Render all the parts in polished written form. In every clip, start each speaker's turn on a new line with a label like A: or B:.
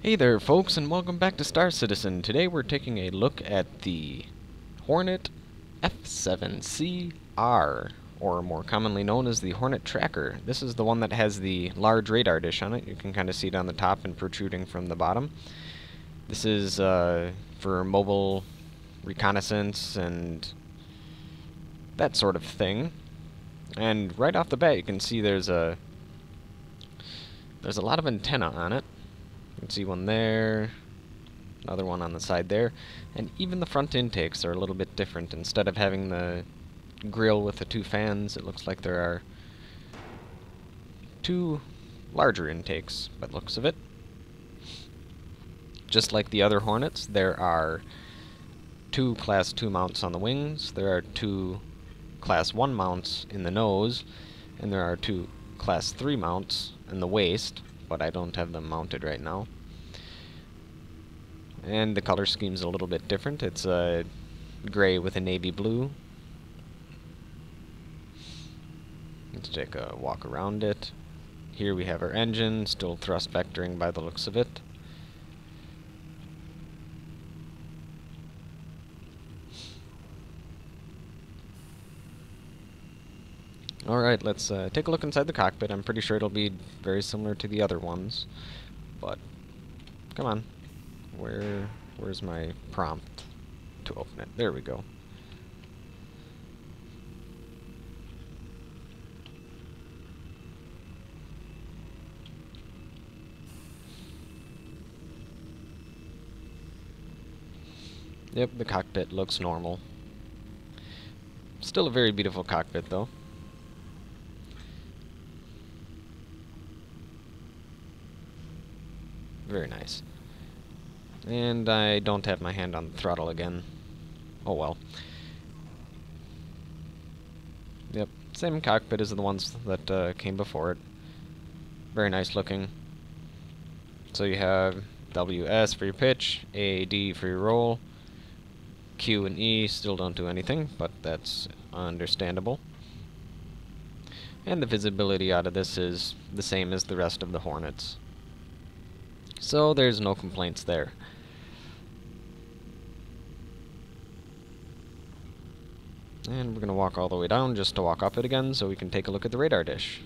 A: Hey there folks, and welcome back to Star Citizen. Today we're taking a look at the Hornet F7c or more commonly known as the Hornet Tracker. This is the one that has the large radar dish on it. You can kind of see it on the top and protruding from the bottom. This is for mobile reconnaissance and that sort of thing. And right off the bat you can see there's a lot of antenna on it. You can see one there, another one on the side there, and even the front intakes are a little bit different. Instead of having the grill with the two fans, it looks like there are two larger intakes by the looks of it. Just like the other Hornets, there are two Class 2 mounts on the wings, there are two Class 1 mounts in the nose, and there are two Class 3 mounts in the waist, but I don't have them mounted right now. And the color scheme's a little bit different. It's a gray with a navy blue. Let's take a walk around it. Here we have our engine, still thrust vectoring by the looks of it. Alright, let's take a look inside the cockpit. I'm pretty sure it'll be very similar to the other ones, but come on. Where's my prompt to open it? There we go. Yep, the cockpit looks normal. Still a very beautiful cockpit, though. Very nice. And I don't have my hand on the throttle again. Oh well. Yep, same cockpit as the ones that came before it. Very nice looking. So you have WS for your pitch, AD for your roll, Q and E still don't do anything, but that's understandable. And the visibility out of this is the same as the rest of the Hornets. So there's no complaints there. And we're going to walk all the way down just to walk up it again so we can take a look at the radar dish.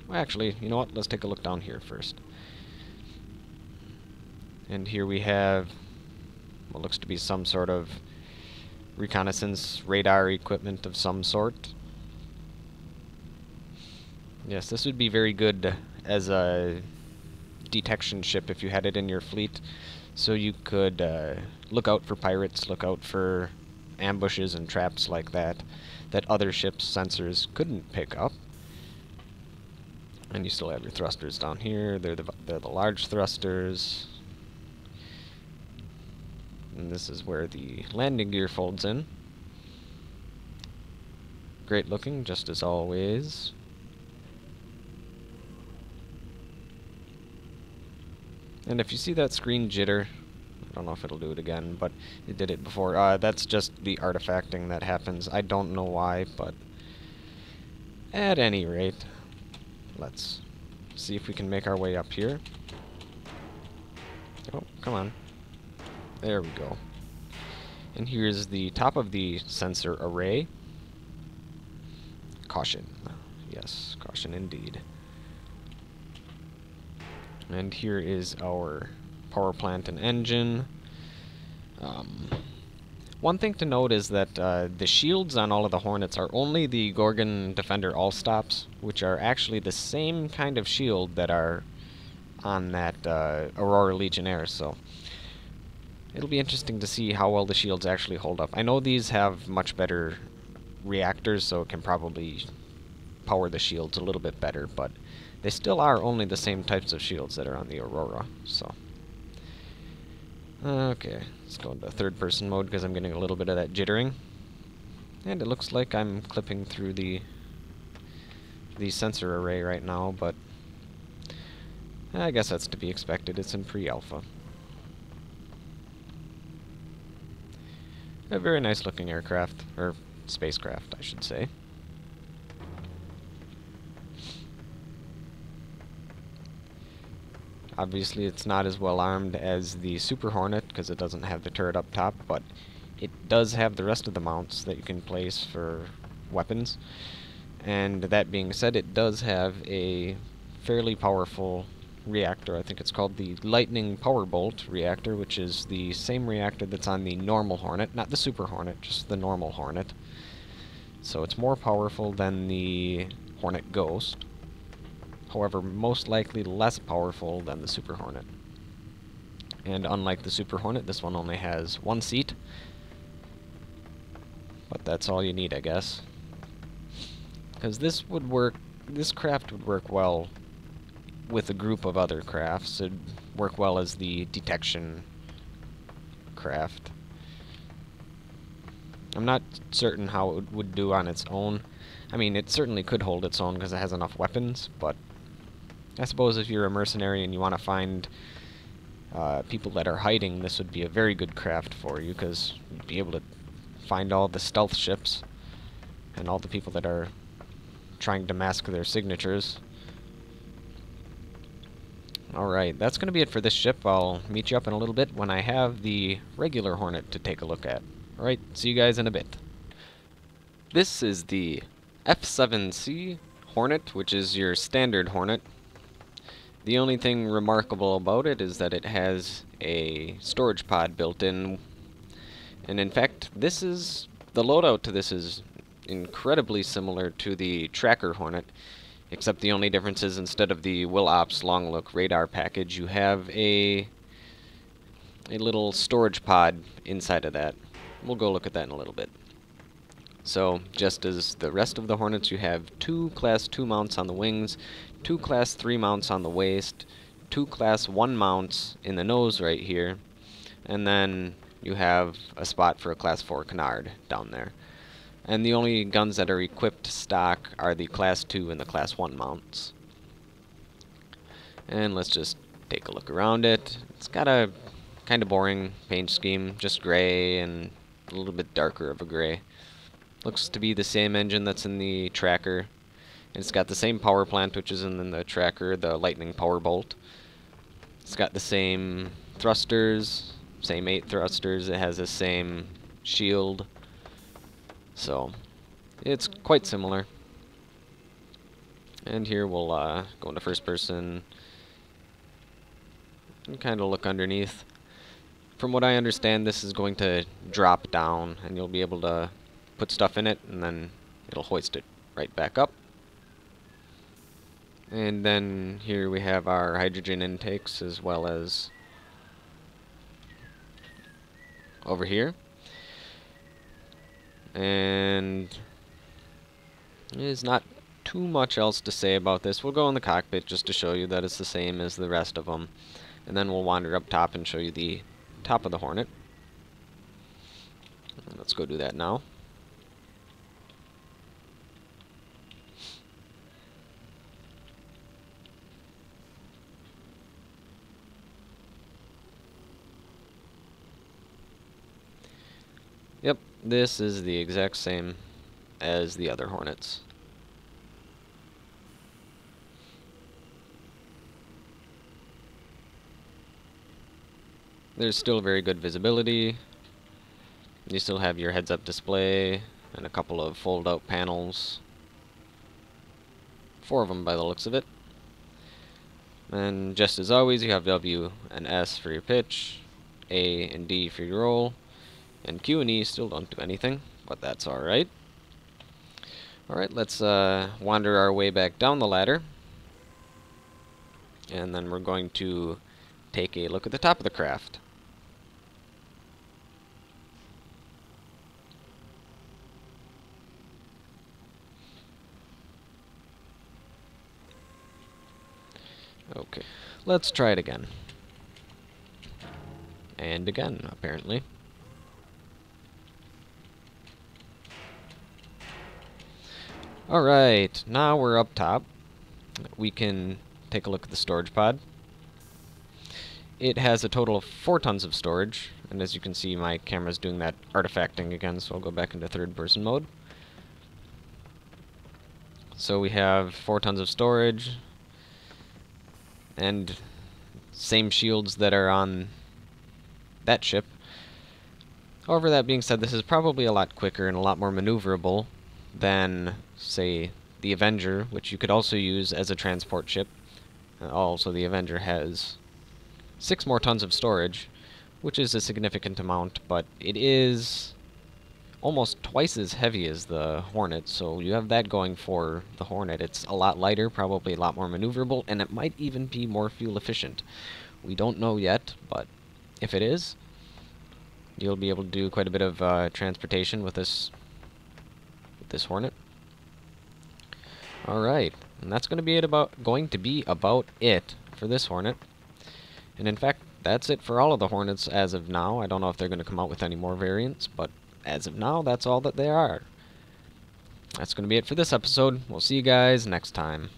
A: Well, actually, you know what? Let's take a look down here first. And here we have what looks to be some sort of reconnaissance radar equipment of some sort. Yes, this would be very good as a detection ship if you had it in your fleet, so you could look out for pirates, look out for ambushes and traps like that other ships' sensors couldn't pick up. And you still have your thrusters down here. They're the large thrusters. And this is where the landing gear folds in. Great looking, just as always. And if you see that screen jitter, I don't know if it'll do it again, but it did it before. That's just the artifacting that happens. I don't know why, but at any rate, let's see if we can make our way up here. Oh, come on. There we go. And here's the top of the sensor array. Caution. Yes, caution indeed. And here is our power plant and engine. One thing to note is that the shields on all of the Hornets are only the Gorgon Defender All-Stops, which are actually the same kind of shield that are on that Aurora Legionnaire, so it'll be interesting to see how well the shields actually hold up. I know these have much better reactors, so it can probably power the shields a little bit better, but they still are only the same types of shields that are on the Aurora, so. Okay, let's go into third-person mode because I'm getting a little bit of that jittering. And it looks like I'm clipping through the sensor array right now, but I guess that's to be expected. It's in pre-alpha. A very nice-looking aircraft, or spacecraft, I should say. Obviously it's not as well armed as the Super Hornet because it doesn't have the turret up top, but it does have the rest of the mounts that you can place for weapons. And that being said, it does have a fairly powerful reactor. I think it's called the Lightning Powerbolt reactor, which is the same reactor that's on the normal Hornet, not the Super Hornet, just the normal Hornet. So it's more powerful than the Hornet Ghost. However, most likely less powerful than the Super Hornet. And unlike the Super Hornet, this one only has one seat. But that's all you need, I guess. Because this craft would work well with a group of other crafts. It'd work well as the detection craft. I'm not certain how it would do on its own. I mean, it certainly could hold its own because it has enough weapons, but I suppose if you're a mercenary and you want to find people that are hiding, this would be a very good craft for you, because you'd be able to find all the stealth ships and all the people that are trying to mask their signatures. Alright, that's going to be it for this ship. I'll meet you up in a little bit when I have the regular Hornet to take a look at. Alright, see you guys in a bit. This is the F7c Hornet, which is your standard Hornet. The only thing remarkable about it is that it has a storage pod built in. And in fact, the loadout to this is incredibly similar to the Tracker Hornet, except the only difference is instead of the Will Ops Long Look radar package, you have a little storage pod inside of that. We'll go look at that in a little bit. So, just as the rest of the Hornets, you have 2 Class 2 mounts on the wings, 2 Class 3 mounts on the waist, 2 Class 1 mounts in the nose right here, and then you have a spot for a Class 4 canard down there. And the only guns that are equipped stock are the Class 2 and the Class 1 mounts. And let's just take a look around it. It's got a kind of boring paint scheme, just gray and a little bit darker of a gray. Looks to be the same engine that's in the Tracker. It's got the same power plant which is in the Tracker, the Lightning Powerbolt. It's got the same thrusters, same 8 thrusters. It has the same shield. So, it's quite similar. And here we'll go into first person and kind of look underneath. From what I understand, this is going to drop down, and you'll be able to put stuff in it, and then it'll hoist it right back up. And then here we have our hydrogen intakes, as well as over here. And there's not too much else to say about this. We'll go in the cockpit just to show you that it's the same as the rest of them. And then we'll wander up top and show you the top of the Hornet. Let's go do that now. Yep, this is the exact same as the other Hornets. There's still very good visibility. You still have your heads-up display and a couple of fold-out panels. 4 of them by the looks of it. And just as always, you have W and S for your pitch, A and D for your roll, and Q and E still don't do anything, but that's alright. Alright, let's wander our way back down the ladder. And then we're going to take a look at the top of the craft. Okay, let's try it again. And again, apparently. Alright, now we're up top. We can take a look at the storage pod. It has a total of 4 tons of storage, and as you can see, my camera's doing that artifacting again, so I'll go back into third-person mode. So we have 4 tons of storage, and same shields that are on that ship. However, that being said, this is probably a lot quicker and a lot more maneuverable than, say, the Avenger, which you could also use as a transport ship. Also, the Avenger has 6 more tons of storage, which is a significant amount, but it is almost twice as heavy as the Hornet, so you have that going for the Hornet. It's a lot lighter, probably a lot more maneuverable, and it might even be more fuel efficient. We don't know yet, but if it is, you'll be able to do quite a bit of transportation with this Hornet. Alright, and that's going to be about it for this Hornet. And in fact, that's it for all of the Hornets as of now. I don't know if they're going to come out with any more variants, but as of now, that's all that they are. That's going to be it for this episode. We'll see you guys next time.